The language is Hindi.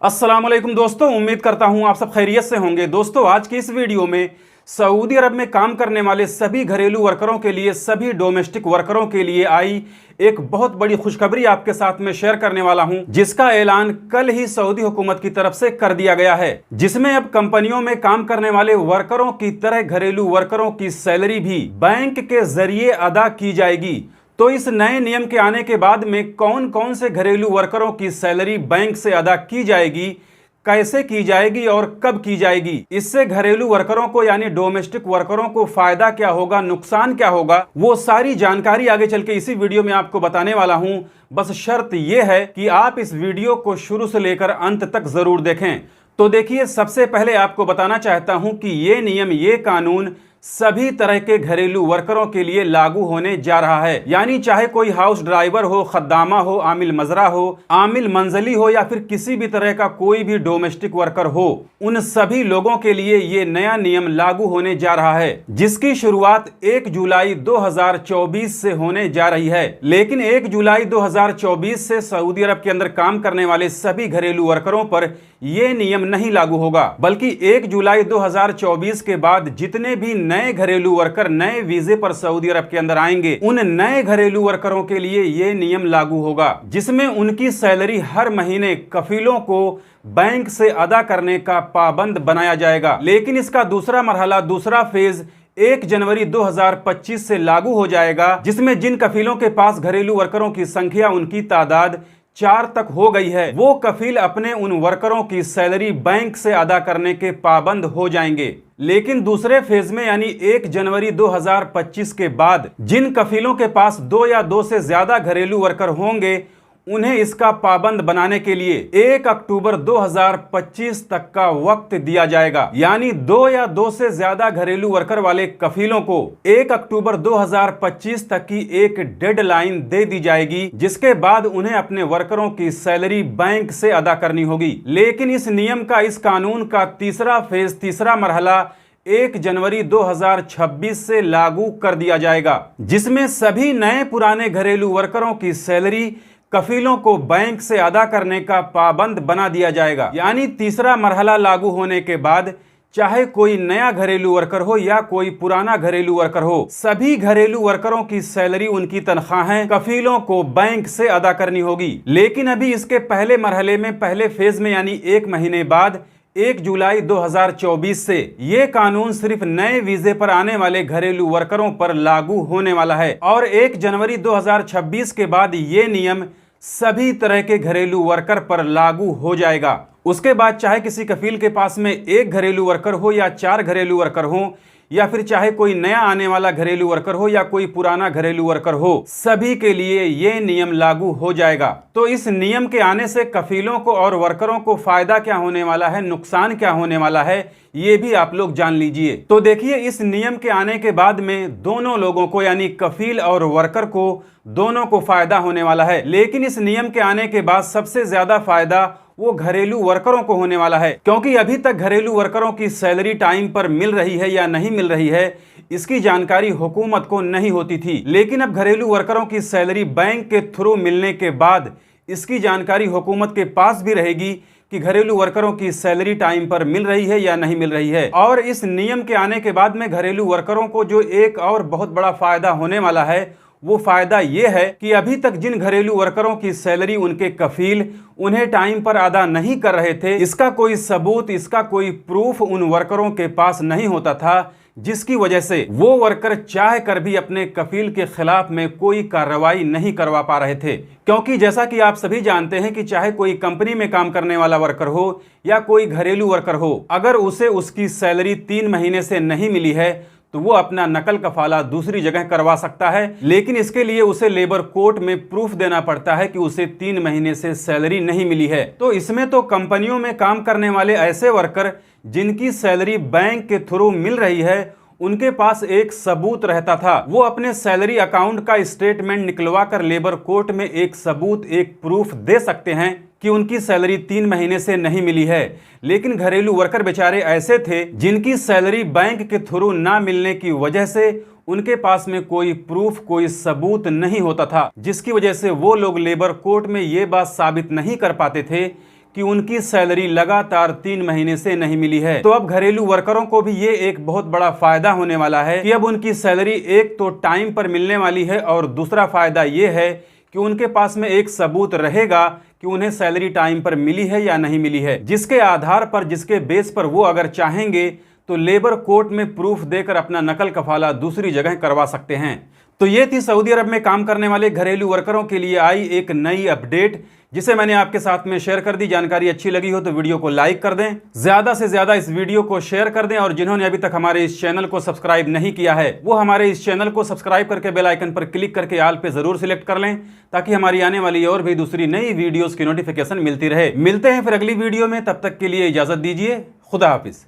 अस्सलाम वालेकुम दोस्तों, उम्मीद करता हूं आप सब खैरियत से होंगे। दोस्तों, आज की इस वीडियो में सऊदी अरब में काम करने वाले सभी घरेलू वर्करों के लिए, सभी डोमेस्टिक वर्करों के लिए आई एक बहुत बड़ी खुशखबरी आपके साथ में शेयर करने वाला हूं, जिसका ऐलान कल ही सऊदी हुकूमत की तरफ से कर दिया गया है, जिसमें अब कंपनियों में काम करने वाले वर्करों की तरह घरेलू वर्करों की सैलरी भी बैंक के जरिए अदा की जाएगी। तो इस नए नियम के आने के बाद में कौन कौन से घरेलू वर्करों की सैलरी बैंक से अदा की जाएगी, कैसे की जाएगी और कब की जाएगी, इससे घरेलू वर्करों को यानी डोमेस्टिक वर्करों को फायदा क्या होगा, नुकसान क्या होगा, वो सारी जानकारी आगे चल के इसी वीडियो में आपको बताने वाला हूं। बस शर्त यह है कि आप इस वीडियो को शुरू से लेकर अंत तक जरूर देखें। तो देखिए, सबसे पहले आपको बताना चाहता हूं कि ये नियम, ये कानून सभी तरह के घरेलू वर्करों के लिए लागू होने जा रहा है। यानी चाहे कोई हाउस ड्राइवर हो, खद्दामा हो, आमिल मजरा हो, आमिल मंजली हो या फिर किसी भी तरह का कोई भी डोमेस्टिक वर्कर हो, उन सभी लोगों के लिए ये नया नियम लागू होने जा रहा है, जिसकी शुरुआत 1 जुलाई 2024 से होने जा रही है। लेकिन 1 जुलाई 2024 से सऊदी अरब के अंदर काम करने वाले सभी घरेलू वर्करों पर यह नियम नहीं लागू होगा, बल्कि 1 जुलाई 2024 के बाद जितने भी नए घरेलू वर्कर नए वीजे पर सऊदी अरब के अंदर आएंगे, उन नए घरेलू वर्करों के लिए यह नियम लागू होगा, जिसमें उनकी सैलरी हर महीने कफीलों को बैंक से अदा करने का पाबंद बनाया जाएगा। लेकिन इसका दूसरा मरहला, दूसरा फेज 1 जनवरी 2025 से लागू हो जाएगा, जिसमें जिन कफीलों के पास घरेलू वर्करों की संख्या, उनकी तादाद 4 तक हो गई है, वो कफील अपने उन वर्करों की सैलरी बैंक से अदा करने के पाबंद हो जाएंगे। लेकिन दूसरे फेज में यानी 1 जनवरी 2025 के बाद जिन कफीलों के पास 2 या 2 से ज्यादा घरेलू वर्कर होंगे, उन्हें इसका पाबंद बनाने के लिए 1 अक्टूबर 2025 तक का वक्त दिया जाएगा। यानी 2 या 2 से ज्यादा घरेलू वर्कर वाले कफीलों को 1 अक्टूबर 2025 तक की एक डेडलाइन दे दी जाएगी, जिसके बाद उन्हें अपने वर्करों की सैलरी बैंक से अदा करनी होगी। लेकिन इस नियम का, इस कानून का तीसरा फेज, तीसरा मरहला 1 जनवरी 2026 से लागू कर दिया जाएगा, जिसमें सभी नए पुराने घरेलू वर्करों की सैलरी कफीलों को बैंक से अदा करने का पाबंद बना दिया जाएगा। यानी तीसरा मरहला लागू होने के बाद चाहे कोई नया घरेलू वर्कर हो या कोई पुराना घरेलू वर्कर हो, सभी घरेलू वर्करों की सैलरी, उनकी तनख्वाहें कफीलों को बैंक से अदा करनी होगी। लेकिन अभी इसके पहले मरहले में, पहले फेज में यानी 1 महीने बाद 1 जुलाई 2024 से ये कानून सिर्फ नए वीजे पर आने वाले घरेलू वर्करों पर लागू होने वाला है, और 1 जनवरी 2026 के बाद ये नियम सभी तरह के घरेलू वर्कर पर लागू हो जाएगा। उसके बाद चाहे किसी कफील के पास में 1 घरेलू वर्कर हो या 4 घरेलू वर्कर हो, या फिर चाहे कोई नया आने वाला घरेलू वर्कर हो या कोई पुराना घरेलू वर्कर हो, सभी के लिए ये नियम लागू हो जाएगा। तो इस नियम के आने से कफीलों को और वर्करों को फायदा क्या होने वाला है, नुकसान क्या होने वाला है, ये भी आप लोग जान लीजिए। तो देखिए, इस नियम के आने के बाद में दोनों लोगों को यानी कफील और वर्कर को, दोनों को फायदा होने वाला है। लेकिन इस नियम के आने के बाद सबसे ज्यादा फायदा वो घरेलू वर्करों को होने वाला है, क्योंकि अभी तक घरेलू वर्करों की सैलरी टाइम पर मिल रही है या नहीं मिल रही है, इसकी जानकारी हुकूमत को नहीं होती थी। लेकिन अब घरेलू वर्करों की सैलरी बैंक के थ्रू मिलने के बाद इसकी जानकारी हुकूमत के पास भी रहेगी कि घरेलू वर्करों की सैलरी टाइम पर मिल रही है या नहीं मिल रही है। और इस नियम के आने के बाद में घरेलू वर्करों को जो एक और बहुत बड़ा फायदा होने वाला है, वो फायदा ये है कि अभी तक जिन घरेलू वर्करों की सैलरी उनके कफील उन्हें टाइम पर अदा नहीं कर रहे थे, इसका कोई सबूत, इसका कोई प्रूफ उन वर्करों के पास नहीं होता था, जिसकी वजह से वो वर्कर चाह कर भी अपने कफील के खिलाफ में कोई कार्रवाई नहीं करवा पा रहे थे। क्योंकि जैसा कि आप सभी जानते हैं कि चाहे कोई कंपनी में काम करने वाला वर्कर हो या कोई घरेलू वर्कर हो, अगर उसे उसकी सैलरी 3 महीने से नहीं मिली है तो वो अपना नकल कफाला दूसरी जगह करवा सकता है। लेकिन इसके लिए उसे लेबर कोर्ट में प्रूफ देना पड़ता है कि उसे 3 महीने से सैलरी नहीं मिली है। तो इसमें तो कंपनियों में काम करने वाले ऐसे वर्कर जिनकी सैलरी बैंक के थ्रू मिल रही है, उनके पास एक सबूत रहता था। वो अपने सैलरी अकाउंट का स्टेटमेंट निकलवा कर लेबर कोर्ट में एक सबूत, एक प्रूफ दे सकते हैं कि उनकी सैलरी 3 महीने से नहीं मिली है। लेकिन घरेलू वर्कर बेचारे ऐसे थे जिनकी सैलरी बैंक के थ्रू ना मिलने की वजह से उनके पास में कोई प्रूफ, कोई सबूत नहीं होता था, जिसकी वजह से वो लोग लेबर कोर्ट में ये बात साबित नहीं कर पाते थे कि उनकी सैलरी लगातार 3 महीने से नहीं मिली है। तो अब घरेलू वर्करों को भी ये एक बहुत बड़ा फायदा होने वाला है कि अब उनकी सैलरी एक तो टाइम पर मिलने वाली है और दूसरा फायदा ये है कि उनके पास में एक सबूत रहेगा कि उन्हें सैलरी टाइम पर मिली है या नहीं मिली है, जिसके आधार पर, जिसके बेस पर वो अगर चाहेंगे तो लेबर कोर्ट में प्रूफ देकर अपना नकल कफाला दूसरी जगह करवा सकते हैं। तो ये थी सऊदी अरब में काम करने वाले घरेलू वर्करों के लिए आई एक नई अपडेट, जिसे मैंने आपके साथ में शेयर कर दी। जानकारी अच्छी लगी हो तो वीडियो को लाइक कर दें, ज्यादा से ज्यादा इस वीडियो को शेयर कर दें, और जिन्होंने अभी तक हमारे इस चैनल को सब्सक्राइब नहीं किया है वो हमारे इस चैनल को सब्सक्राइब करके बेल आइकन पर क्लिक करके ऑल पे जरूर सिलेक्ट कर लें, ताकि हमारी आने वाली और भी दूसरी नई वीडियोस की नोटिफिकेशन मिलती रहे। मिलते हैं फिर अगली वीडियो में, तब तक के लिए इजाजत दीजिए। खुदा हाफिज।